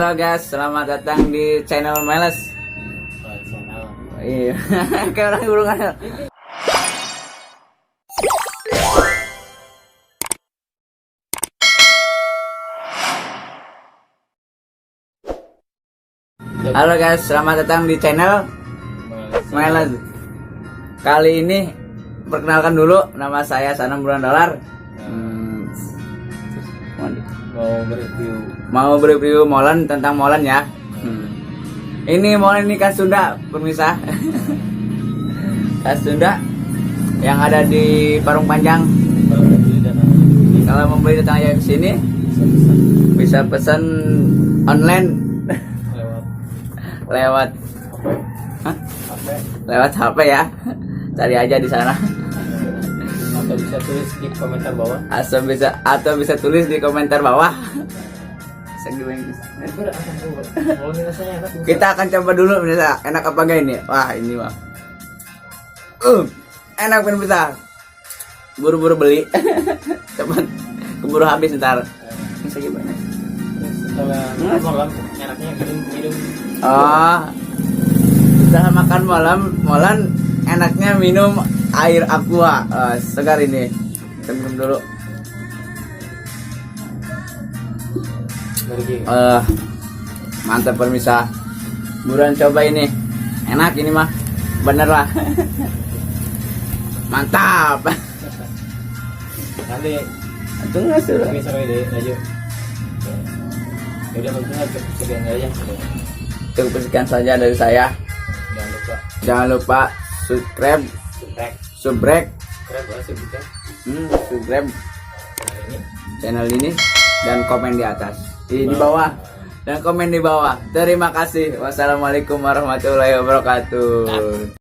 Halo guys, selamat datang di channel Meles. Iya, kayak orang burungan. Halo guys, selamat datang di channel Meles. Kali ini perkenalkan dulu, nama saya Sanam Bulan Dolar. Mau berreview molen tentang molen ya. Ini molen ini khas Sunda, pemirsa. Khas Sunda yang ada di Parung Panjang. Kalau membeli datang aja ke sini, bisa pesan online lewat HP ya. Cari aja di sana. Atau bisa tulis di komentar bawah. Atau bisa tulis di komentar bawah. Kita akan coba dulu bisa enak apa enggak ini. Wah, ini mah. Enak kan bisa. Buru-buru beli. Cepat keburu habis ntar. Bisa gimana? Setelah malam enaknya minum. Oh. Setelah makan malam, molen enaknya minum air aqua. Segar ini. Kita minum dulu. Mantap pemirsa, buruan coba ini, enak ini mah, bener lah. Mantap. Nanti itu nggak suruh ini sampai deh aja. Udah maksudnya sekian aja. cukup sekian saja dari saya. Jangan lupa subscribe subscribe channel ini dan komen di atas, di bawah, dan komen di bawah. Terima kasih. Wassalamualaikum warahmatullahi wabarakatuh.